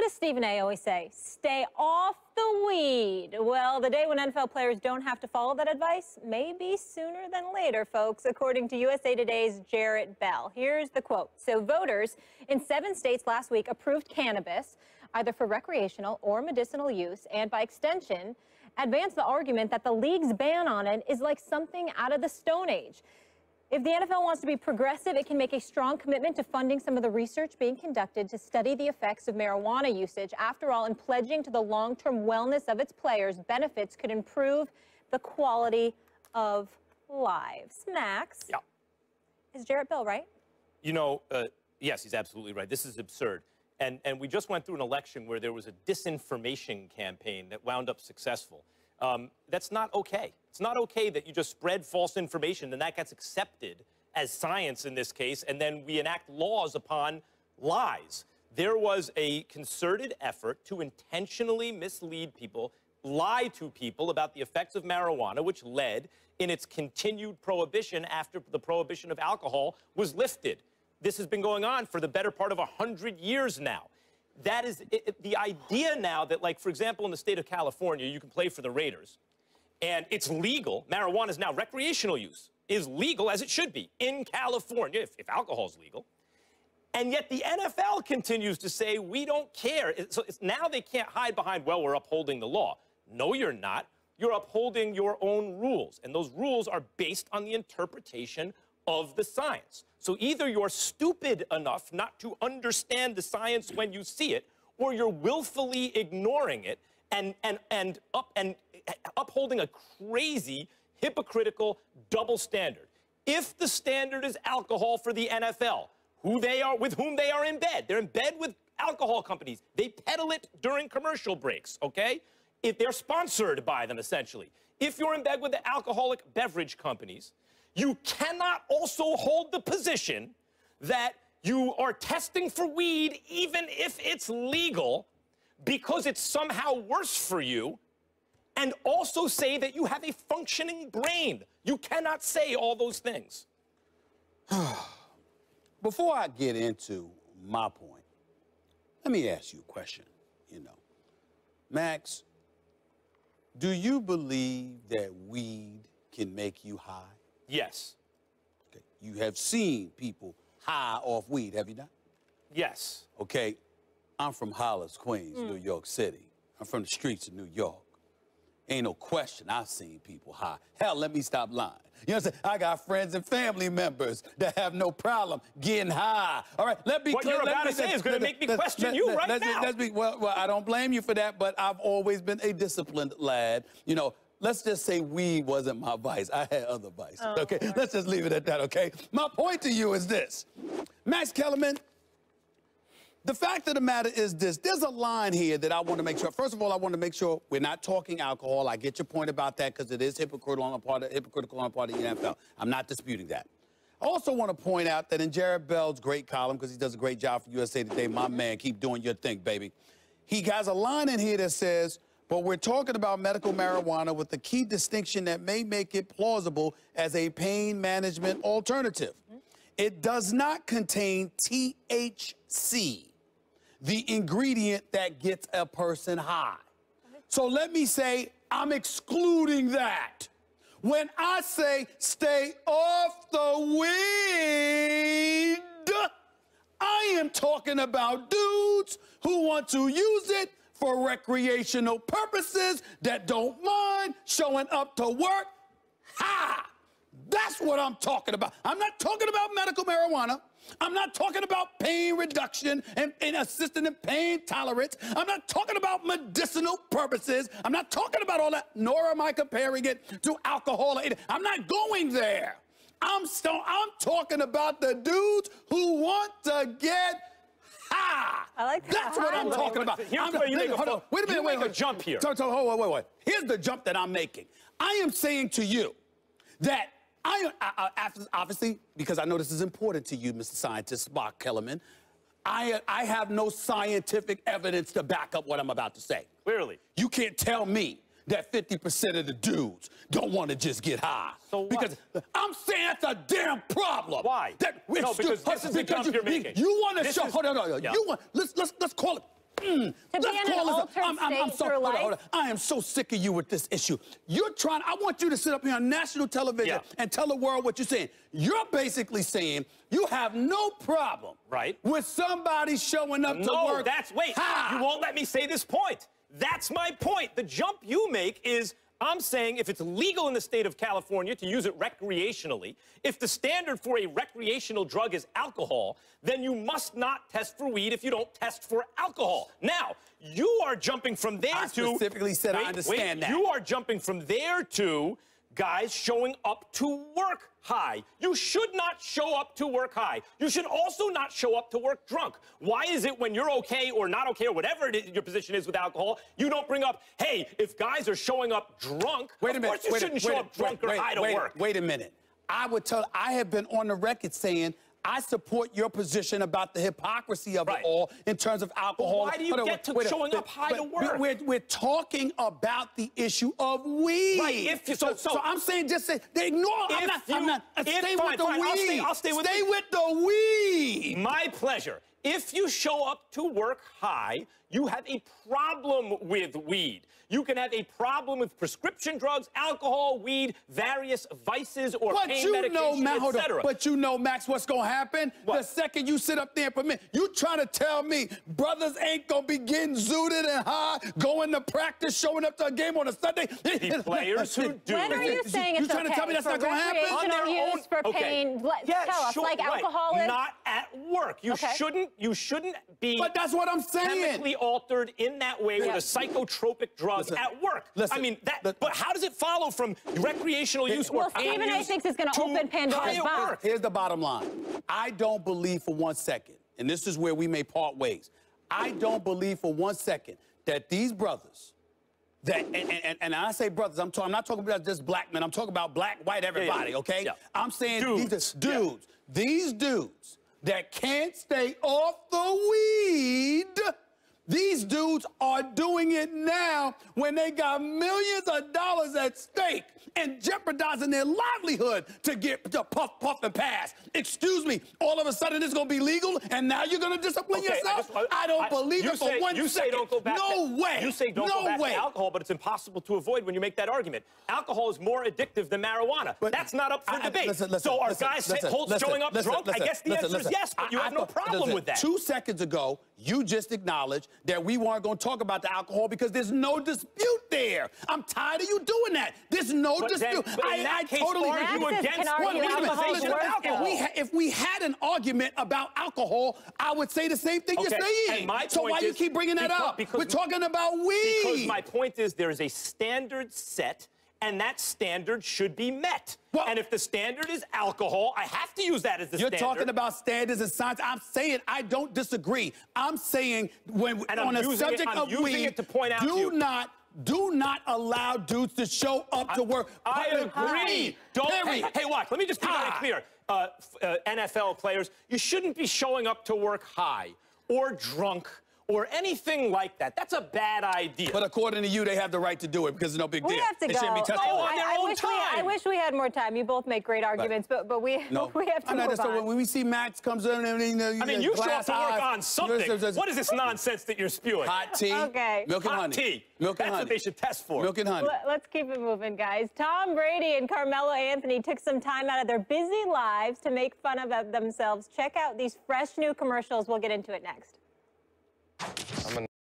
does Stephen A. always say? Stay off the weed. Well, the day when NFL players don't have to follow that advice may be sooner than later, folks, according to USA Today's Jarrett Bell. Here's the quote. So voters in 7 states last week approved cannabis, either for recreational or medicinal use, and by extension, advanced the argument that the league's ban on it is like something out of the Stone Age. If the NFL wants to be progressive, it can make a strong commitment to funding some of the research being conducted to study the effects of marijuana usage. After all, in pledging to the long-term wellness of its players, benefits could improve the quality of lives. Max, yeah. Is Jarrett Bell right? You know, yes, he's absolutely right. This is absurd. And we just went through an election where there was a disinformation campaign that wound up successful. That's not okay. It's not okay that you just spread false information and that gets accepted as science in this case, and then we enact laws upon lies. There was a concerted effort to intentionally mislead people, lie to people about the effects of marijuana, which led in its continued prohibition after the prohibition of alcohol was lifted. This has been going on for the better part of 100 years now. That is the idea now that, like, for example, in the state of California, you can play for the Raiders, and it's legal. Marijuana is now recreational use, is legal as it should be in California, if alcohol is legal. And yet the NFL continues to say, we don't care. So now they can't hide behind, well, we're upholding the law. No, you're not. You're upholding your own rules, and those rules are based on the interpretation of the science. So either you're stupid enough not to understand the science when you see it, or you're willfully ignoring it and upholding a crazy, hypocritical double standard. If the standard is alcohol for the NFL, with whom they are in bed, they're in bed with alcohol companies. They peddle it during commercial breaks, okay? If they're sponsored by them, essentially. If you're in bed with the alcoholic beverage companies, you cannot also hold the position that you are testing for weed even if it's legal because it's somehow worse for you, and also say that you have a functioning brain. You cannot say all those things. Before I get into my point, let me ask you a question, Max, do you believe that weed can make you high? Yes. Okay. You have seen people high off weed, have you not? Yes. Okay. I'm from Hollis, Queens, New York City. I'm from the streets of New York. Ain't no question I've seen people high. Hell, let me stop lying. You know what I'm saying? I got friends and family members that have no problem getting high. All right, let me... What you're about to say is going to make me question you right now. Well, I don't blame you for that, but I've always been a disciplined lad. Let's just say weed wasn't my vice. I had other vices, okay? Let's just leave it at that, okay? My point to you is this. Max Kellerman, the fact of the matter is this. There's a line here that I want to make sure. First of all, I want to make sure we're not talking alcohol. I get your point about that because it is hypocritical on the part of the NFL. I'm not disputing that. I also want to point out that in Jarrett Bell's great column, because he does a great job for USA Today, my man, keep doing your thing, baby. He has a line in here that says, but we're talking about medical marijuana with the key distinction that may make it plausible as a pain management alternative. It does not contain THC, the ingredient that gets a person high. So let me say, I'm excluding that. When I say stay off the weed, I am talking about dudes who want to use it for recreational purposes, that don't mind showing up to work. Ha! That's what I'm talking about. I'm not talking about medical marijuana. I'm not talking about pain reduction and assisting in pain tolerance. I'm not talking about medicinal purposes. I'm not talking about all that, nor am I comparing it to alcohol. I'm not going there. I'm talking about the dudes who want to get high. I like that. That's what I'm talking about. Wait a minute, wait a jump here. Hold, wait. Here's the jump that I'm making. I am saying to you that obviously, because I know this is important to you, Mr. Scientist Spock Kellerman, I have no scientific evidence to back up what I'm about to say. Clearly. You can't tell me that 50% of the dudes don't want to just get high. So what? Because I'm saying that's a damn problem. Why? No, because this is the jump you're making. You want to show, hold on, you want, let's call it To be in an altered state through life? Hold on. I am so sick of you with this issue. I want you to sit up here on national television and tell the world what you're saying. You're basically saying you have no problem with somebody showing up to work. Wait, you won't let me say this point. That's my point. The jump you make is, I'm saying if it's legal in the state of California to use it recreationally, if the standard for a recreational drug is alcohol, then you must not test for weed if you don't test for alcohol. Now, you are jumping from there to... I specifically said I understand that. You are jumping from there to guys showing up to work high. You should not show up to work high. You should also not show up to work drunk. Why is it when you're okay or not okay or whatever your position is with alcohol, you don't bring up, hey, if guys are showing up drunk, of course you shouldn't show up drunk or high to work. Wait a minute. I have been on the record saying I support your position about the hypocrisy of it all in terms of alcohol. But why do you get to showing up high to work? We're talking about the issue of weed. Right. So I'm saying just say, they ignore. I'm not. Stay with the weed. I'll stay with the weed. My pleasure. If you show up to work high, you have a problem with weed. You can have a problem with prescription drugs, alcohol, weed, various vices or pain medication, etc. But you know, Max, what's going to happen? What? The second you sit up there for me, you trying to tell me brothers ain't going to be getting zooted and high, going to practice, showing up to a game on a Sunday? The players who do When are you saying it's okay? You trying to tell me that's not going to happen? On their own use for pain. Tell us, like alcohol is? Not at work. You shouldn't be. But that's what I'm saying. Chemically altered in that way with a psychotropic drug at work. I mean, but how does it follow from recreational use or pain Stephen A. thinks it's going to open Pandora's box. Here's the bottom line. I don't believe for one second, and this is where we may part ways, I don't believe for one second that these brothers, and I say brothers, I'm not talking about just black men, I'm talking about black, white, everybody, okay? Yeah. I'm saying these dudes, these dudes that can't stay off the weed, these dudes are doing it now when they got millions of dollars at stake and jeopardizing their livelihood to get to puff, puff, and pass. Excuse me, all of a sudden it's going to be legal and now you're going to discipline yourself? I don't believe it for 1 second. You say don't go back no way. You say don't go back to alcohol, but it's impossible to avoid when you make that argument. Alcohol is more addictive than marijuana. But that's not up for debate. So are guys showing up drunk? I guess the answer is yes, but you have no problem with that. 2 seconds ago, you just acknowledged that we weren't going to talk about the alcohol because there's no dispute there. I'm tired of you doing that. There's no dispute. I totally argue against alcohol. If we had an argument about alcohol, I would say the same thing you're saying. So why do you keep bringing that up? We're talking about weed. Because my point is there is a standard set, and that standard should be met. And if the standard is alcohol, I have to use that as the standard. You're talking about standards and science. I'm saying I don't disagree. I'm saying on a subject of weed, do not allow dudes to show up to work. I agree. Hey, watch. Let me just be very clear. NFL players, you shouldn't be showing up to work high or drunk or anything like that. That's a bad idea. But according to you, they have the right to do it because it's no big deal. We have to go. Shouldn't be touching I wish we had more time. You both make great arguments, but we have to move on. When we see Max comes in and I mean, you show up to work on something. What is this nonsense that you're spewing? Hot tea. Okay. Milk and honey. Hot tea. Milk and honey. That's what they should test for. Milk and honey. Let's keep it moving, guys. Tom Brady and Carmelo Anthony took some time out of their busy lives to make fun of themselves. Check out these fresh new commercials. We'll get into it next. I'm